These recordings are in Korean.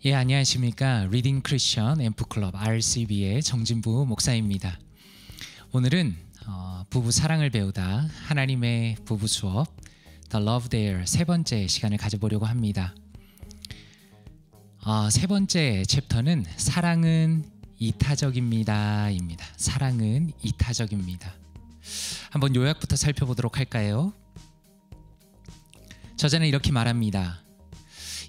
예, 안녕하십니까. 리딩 크리스천 앰프클럽 RCB의 정진부 목사입니다. 오늘은 부부 사랑을 배우다 하나님의 부부 수업 The Love There 세 번째 시간을 가져보려고 합니다. 세 번째 챕터는 사랑은 이타적입니다 입니다. 사랑은 이타적입니다. 한번 요약부터 살펴보도록 할까요? 저자는 이렇게 말합니다.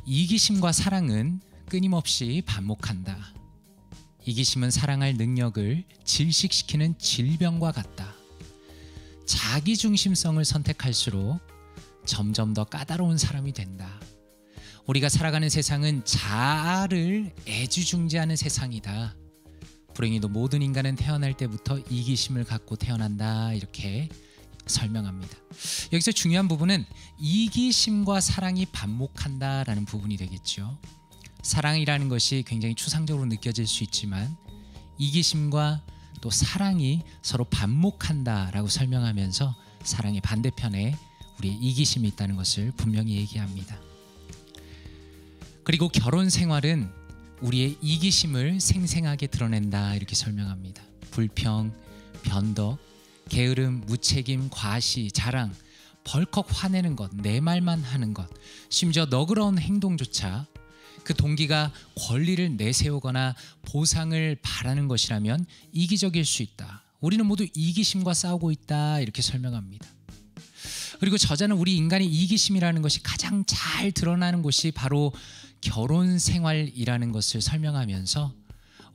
이기심과 사랑은 끊임없이 반목한다. 이기심은 사랑할 능력을 질식시키는 질병과 같다. 자기중심성을 선택할수록 점점 더 까다로운 사람이 된다. 우리가 살아가는 세상은 자아를 애지중지하는 세상이다. 불행히도 모든 인간은 태어날 때부터 이기심을 갖고 태어난다. 이렇게 설명합니다. 여기서 중요한 부분은 이기심과 사랑이 반목한다라는 부분이 되겠죠. 사랑이라는 것이 굉장히 추상적으로 느껴질 수 있지만 이기심과 또 사랑이 서로 반목한다라고 설명하면서 사랑의 반대편에 우리의 이기심이 있다는 것을 분명히 얘기합니다. 그리고 결혼 생활은 우리의 이기심을 생생하게 드러낸다 이렇게 설명합니다. 불평, 변덕, 게으름, 무책임, 과시, 자랑, 벌컥 화내는 것, 내 말만 하는 것, 심지어 너그러운 행동조차 그 동기가 권리를 내세우거나 보상을 바라는 것이라면 이기적일 수 있다. 우리는 모두 이기심과 싸우고 있다 이렇게 설명합니다. 그리고 저자는 우리 인간의 이기심이라는 것이 가장 잘 드러나는 곳이 바로 결혼 생활이라는 것을 설명하면서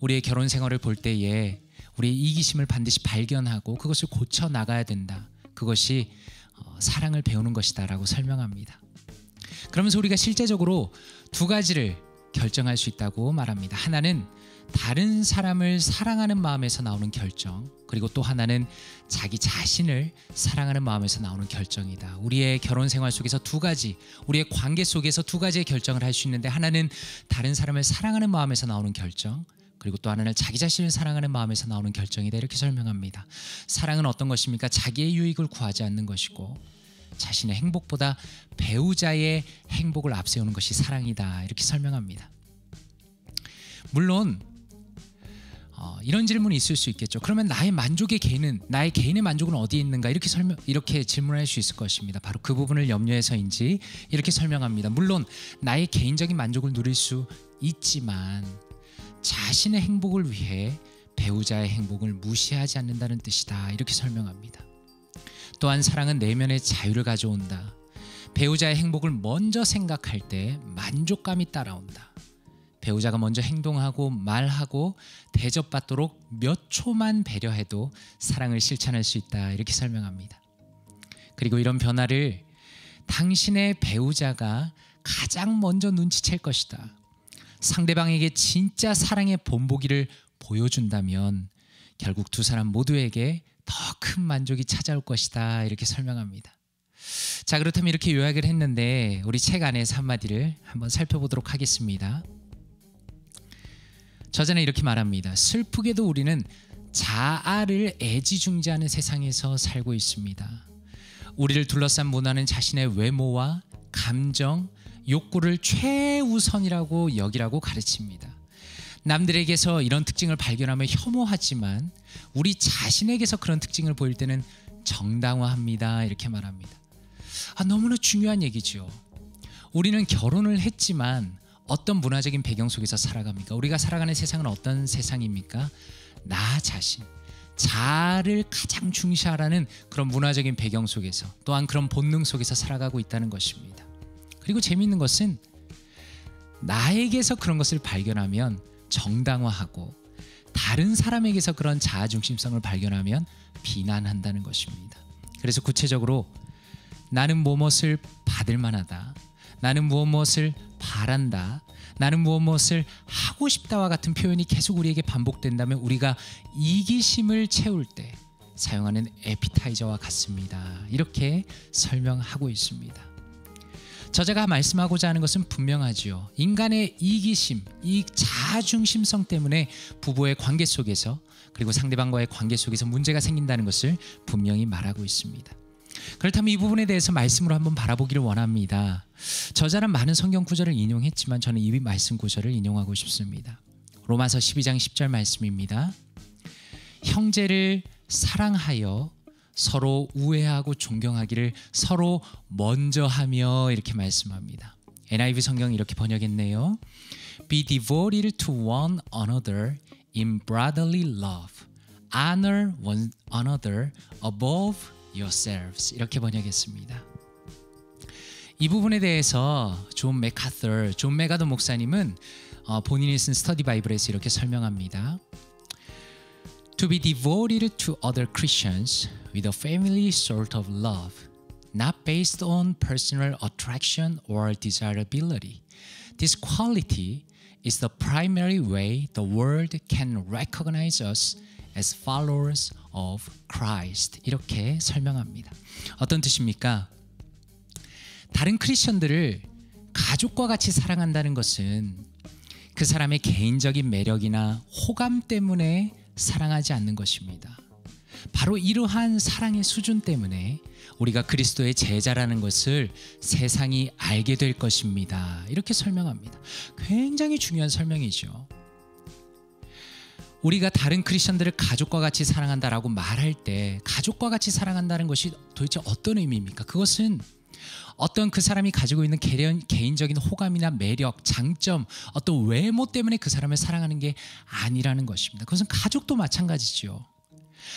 우리의 결혼 생활을 볼 때에 우리의 이기심을 반드시 발견하고 그것을 고쳐 나가야 된다. 그것이 사랑을 배우는 것이다 라고 설명합니다. 그러면서 우리가 실제적으로 두 가지를 결정할 수 있다고 말합니다. 하나는 다른 사람을 사랑하는 마음에서 나오는 결정, 그리고 또 하나는 자기 자신을 사랑하는 마음에서 나오는 결정이다. 우리의 결혼 생활 속에서 두 가지, 우리의 관계 속에서 두 가지의 결정을 할 수 있는데 하나는 다른 사람을 사랑하는 마음에서 나오는 결정, 그리고 또 하나는 자기 자신을 사랑하는 마음에서 나오는 결정이다 이렇게 설명합니다. 사랑은 어떤 것입니까? 자기의 유익을 구하지 않는 것이고 자신의 행복보다 배우자의 행복을 앞세우는 것이 사랑이다 이렇게 설명합니다. 물론 이런 질문이 있을 수 있겠죠. 그러면 나의 개인의 만족은 어디에 있는가 이렇게 질문할 수 있을 것입니다. 바로 그 부분을 염려해서인지 이렇게 설명합니다. 물론 나의 개인적인 만족을 누릴 수 있지만 자신의 행복을 위해 배우자의 행복을 무시하지 않는다는 뜻이다 이렇게 설명합니다. 또한 사랑은 내면의 자유를 가져온다. 배우자의 행복을 먼저 생각할 때 만족감이 따라온다. 배우자가 먼저 행동하고 말하고 대접받도록 몇 초만 배려해도 사랑을 실천할 수 있다 이렇게 설명합니다. 그리고 이런 변화를 당신의 배우자가 가장 먼저 눈치챌 것이다. 상대방에게 진짜 사랑의 본보기를 보여준다면 결국 두 사람 모두에게 더 큰 만족이 찾아올 것이다 이렇게 설명합니다. 자, 그렇다면 이렇게 요약을 했는데 우리 책 안에서 한마디를 한번 살펴보도록 하겠습니다. 저자는 이렇게 말합니다. 슬프게도 우리는 자아를 애지중지하는 세상에서 살고 있습니다. 우리를 둘러싼 문화는 자신의 외모와 감정, 욕구를 최우선이라고 여기라고 가르칩니다. 남들에게서 이런 특징을 발견하며 혐오하지만 우리 자신에게서 그런 특징을 보일 때는 정당화합니다 이렇게 말합니다. 너무나 중요한 얘기죠. 우리는 결혼을 했지만 어떤 문화적인 배경 속에서 살아갑니까? 우리가 살아가는 세상은 어떤 세상입니까? 나 자신, 자아를 가장 중시하라는 그런 문화적인 배경 속에서 또한 그런 본능 속에서 살아가고 있다는 것입니다. 그리고 재미있는 것은 나에게서 그런 것을 발견하면 정당화하고 다른 사람에게서 그런 자아중심성을 발견하면 비난한다는 것입니다. 그래서 구체적으로 나는 무엇을 받을 만하다, 나는 무엇을 바란다, 나는 무엇을 하고 싶다와 같은 표현이 계속 우리에게 반복된다면 우리가 이기심을 채울 때 사용하는 에피타이저와 같습니다. 이렇게 설명하고 있습니다. 저자가 말씀하고자 하는 것은 분명하지요. 인간의 이기심, 이 자아중심성 때문에 부부의 관계 속에서 그리고 상대방과의 관계 속에서 문제가 생긴다는 것을 분명히 말하고 있습니다. 그렇다면 이 부분에 대해서 말씀으로 한번 바라보기를 원합니다. 저자는 많은 성경 구절을 인용했지만 저는 이 말씀 구절을 인용하고 싶습니다. 로마서 12장 10절 말씀입니다. 형제를 사랑하여 서로 우애하고 존경하기를 서로 먼저 하며, 이렇게 말씀합니다. NIV 성경이 이렇게 번역했네요. Be devoted to one another in brotherly love. Honor one another above yourselves. 이렇게 번역했습니다. 이 부분에 대해서 존 메가더 목사님은 본인이 쓴 스터디 바이블에서 이렇게 설명합니다. To be devoted to other Christians with a family sort of love, not based on personal attraction or desirability. This quality is the primary way the world can recognize us as followers of Christ. 이렇게 설명합니다. 어떤 뜻입니까? 다른 크리스천들을 가족과 같이 사랑한다는 것은 그 사람의 개인적인 매력이나 호감 때문에 사랑하지 않는 것입니다. 바로 이러한 사랑의 수준 때문에 우리가 그리스도의 제자라는 것을 세상이 알게 될 것입니다. 이렇게 설명합니다. 굉장히 중요한 설명이죠. 우리가 다른 크리스천들을 가족과 같이 사랑한다라고 말할 때 가족과 같이 사랑한다는 것이 도대체 어떤 의미입니까? 그것은 어떤 그 사람이 가지고 있는 개인적인 호감이나 매력, 장점, 어떤 외모 때문에 그 사람을 사랑하는 게 아니라는 것입니다. 그것은 가족도 마찬가지죠.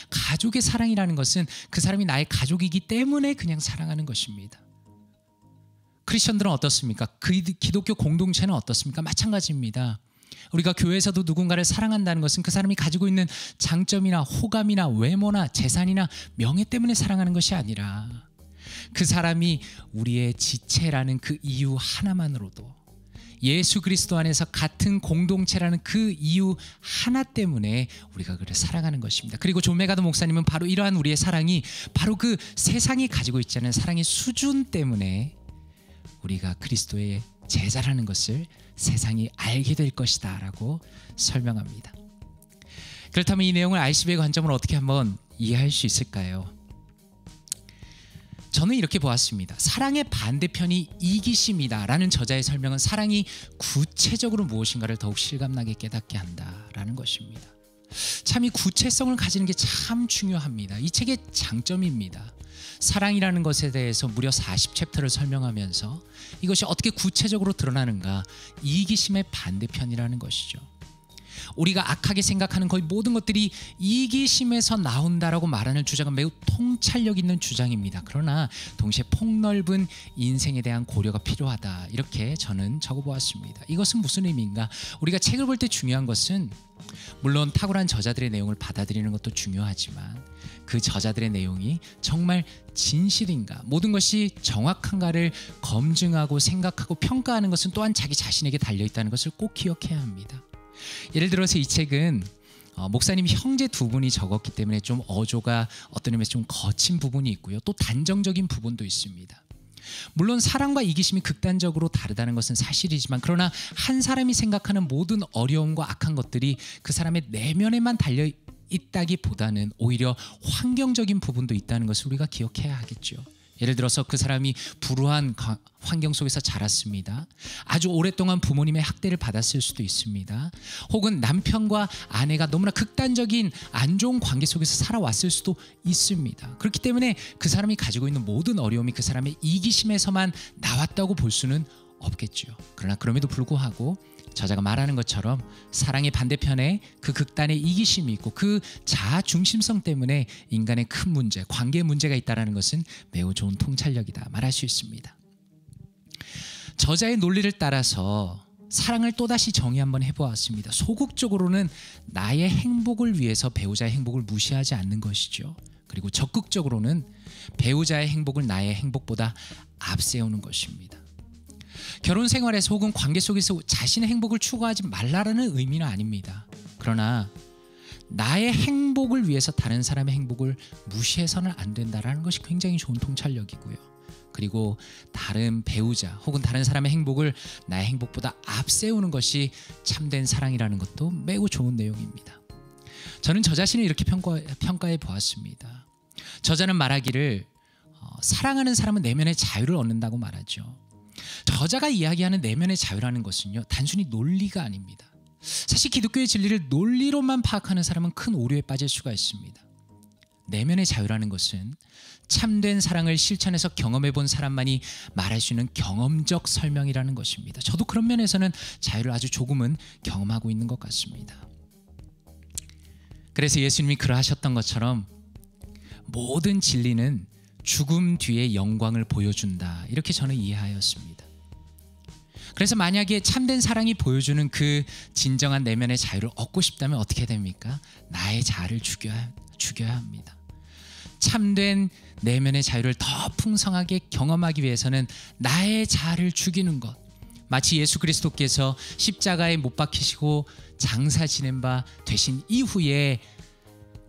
가족의 사랑이라는 것은 그 사람이 나의 가족이기 때문에 그냥 사랑하는 것입니다. 크리스천들은 어떻습니까? 기독교 공동체는 어떻습니까? 마찬가지입니다. 우리가 교회에서도 누군가를 사랑한다는 것은 그 사람이 가지고 있는 장점이나 호감이나 외모나 재산이나 명예 때문에 사랑하는 것이 아니라 그 사람이 우리의 지체라는 그 이유 하나만으로도, 예수 그리스도 안에서 같은 공동체라는 그 이유 하나 때문에 우리가 그를 사랑하는 것입니다. 그리고 존 메가더 목사님은 바로 이러한 우리의 사랑이 바로 그 세상이 가지고 있지 않은 사랑의 수준 때문에 우리가 그리스도의 제자라는 것을 세상이 알게 될 것이다 라고 설명합니다. 그렇다면 이 내용을 RCB의 관점으로 어떻게 한번 이해할 수 있을까요? 저는 이렇게 보았습니다. 사랑의 반대편이 이기심이다 라는 저자의 설명은 사랑이 구체적으로 무엇인가를 더욱 실감나게 깨닫게 한다라는 것입니다. 참 이 구체성을 가지는 게 참 중요합니다. 이 책의 장점입니다. 사랑이라는 것에 대해서 무려 40챕터를 설명하면서 이것이 어떻게 구체적으로 드러나는가, 이기심의 반대편이라는 것이죠. 우리가 악하게 생각하는 거의 모든 것들이 이기심에서 나온다라고 말하는 주장은 매우 통찰력 있는 주장입니다. 그러나 동시에 폭넓은 인생에 대한 고려가 필요하다, 이렇게 저는 적어보았습니다. 이것은 무슨 의미인가? 우리가 책을 볼 때 중요한 것은 물론 탁월한 저자들의 내용을 받아들이는 것도 중요하지만 그 저자들의 내용이 정말 진실인가, 모든 것이 정확한가를 검증하고 생각하고 평가하는 것은 또한 자기 자신에게 달려있다는 것을 꼭 기억해야 합니다. 예를 들어서 이 책은 목사님 형제 두 분이 적었기 때문에 좀 어조가 어떤 의미에서 좀 거친 부분이 있고요, 또 단정적인 부분도 있습니다. 물론 사랑과 이기심이 극단적으로 다르다는 것은 사실이지만, 그러나 한 사람이 생각하는 모든 어려움과 악한 것들이 그 사람의 내면에만 달려 있다기보다는 오히려 환경적인 부분도 있다는 것을 우리가 기억해야 하겠죠. 예를 들어서 그 사람이 불우한 환경 속에서 자랐습니다. 아주 오랫동안 부모님의 학대를 받았을 수도 있습니다. 혹은 남편과 아내가 너무나 극단적인 안 좋은 관계 속에서 살아왔을 수도 있습니다. 그렇기 때문에 그 사람이 가지고 있는 모든 어려움이 그 사람의 이기심에서만 나왔다고 볼 수는 없겠죠. 그러나 그럼에도 불구하고 저자가 말하는 것처럼 사랑의 반대편에 그 극단의 이기심이 있고 그 자아 중심성 때문에 인간의 큰 문제, 관계에 문제가 있다는 것은 매우 좋은 통찰력이다 말할 수 있습니다. 저자의 논리를 따라서 사랑을 또다시 정의 한번 해보았습니다. 소극적으로는 나의 행복을 위해서 배우자의 행복을 무시하지 않는 것이죠. 그리고 적극적으로는 배우자의 행복을 나의 행복보다 앞세우는 것입니다. 결혼 생활에서 혹은 관계 속에서 자신의 행복을 추구하지 말라라는 의미는 아닙니다. 그러나 나의 행복을 위해서 다른 사람의 행복을 무시해서는 안 된다라는 것이 굉장히 좋은 통찰력이고요. 그리고 다른 배우자 혹은 다른 사람의 행복을 나의 행복보다 앞세우는 것이 참된 사랑이라는 것도 매우 좋은 내용입니다. 저는 저 자신을 이렇게 평가해 보았습니다. 저자는 말하기를 사랑하는 사람은 내면의 자유를 얻는다고 말하죠. 저자가 이야기하는 내면의 자유라는 것은요, 단순히 논리가 아닙니다. 사실 기독교의 진리를 논리로만 파악하는 사람은 큰 오류에 빠질 수가 있습니다. 내면의 자유라는 것은 참된 사랑을 실천해서 경험해 본 사람만이 말할 수 있는 경험적 설명이라는 것입니다. 저도 그런 면에서는 자유를 아주 조금은 경험하고 있는 것 같습니다. 그래서 예수님이 그러하셨던 것처럼 모든 진리는 죽음 뒤에 영광을 보여준다, 이렇게 저는 이해하였습니다. 그래서 만약에 참된 사랑이 보여주는 그 진정한 내면의 자유를 얻고 싶다면 어떻게 됩니까? 나의 자아를 죽여야 합니다. 참된 내면의 자유를 더 풍성하게 경험하기 위해서는 나의 자아를 죽이는 것, 마치 예수 그리스도께서 십자가에 못 박히시고 장사 지낸 바 되신 이후에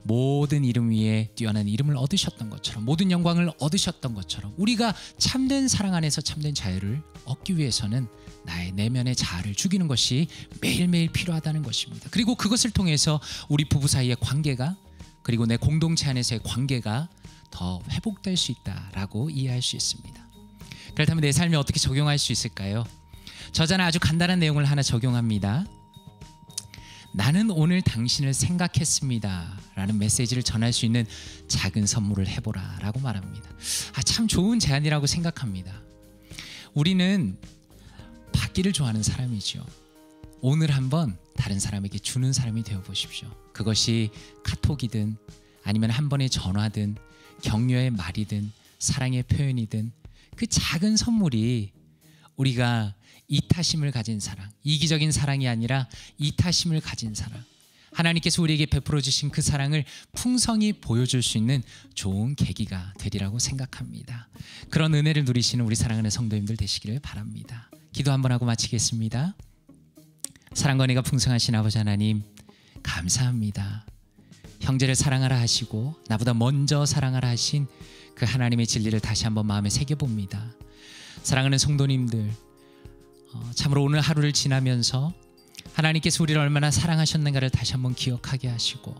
모든 이름 위에 뛰어난 이름을 얻으셨던 것처럼, 모든 영광을 얻으셨던 것처럼, 우리가 참된 사랑 안에서 참된 자유를 얻기 위해서는 나의 내면의 자아를 죽이는 것이 매일매일 필요하다는 것입니다. 그리고 그것을 통해서 우리 부부 사이의 관계가, 그리고 내 공동체 안에서의 관계가 더 회복될 수 있다라고 이해할 수 있습니다. 그렇다면 내 삶에 어떻게 적용할 수 있을까요? 저자는 아주 간단한 내용을 하나 적용합니다. 나는 오늘 당신을 생각했습니다 라는 메시지를 전할 수 있는 작은 선물을 해보라 라고 말합니다. 참 좋은 제안이라고 생각합니다. 우리는 받기를 좋아하는 사람이죠. 오늘 한번 다른 사람에게 주는 사람이 되어보십시오. 그것이 카톡이든 아니면 한 번의 전화든 격려의 말이든 사랑의 표현이든, 그 작은 선물이 우리가 이타심을 가진 사랑, 이기적인 사랑이 아니라 이타심을 가진 사랑, 하나님께서 우리에게 베풀어 주신 그 사랑을 풍성히 보여줄 수 있는 좋은 계기가 되리라고 생각합니다. 그런 은혜를 누리시는 우리 사랑하는 성도님들 되시기를 바랍니다. 기도 한번 하고 마치겠습니다. 사랑과 은혜가 풍성하신 아버지 하나님, 감사합니다. 형제를 사랑하라 하시고 나보다 먼저 사랑하라 하신 그 하나님의 진리를 다시 한번 마음에 새겨봅니다. 사랑하는 성도님들, 참으로 오늘 하루를 지나면서 하나님께서 우리를 얼마나 사랑하셨는가를 다시 한번 기억하게 하시고,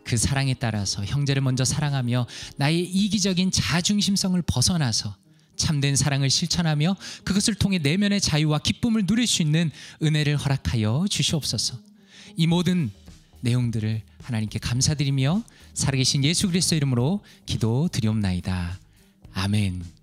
그 사랑에 따라서 형제를 먼저 사랑하며 나의 이기적인 자중심성을 벗어나서 참된 사랑을 실천하며 그것을 통해 내면의 자유와 기쁨을 누릴 수 있는 은혜를 허락하여 주시옵소서. 이 모든 내용들을 하나님께 감사드리며 살아계신 예수 그리스도 이름으로 기도드리옵나이다. 아멘.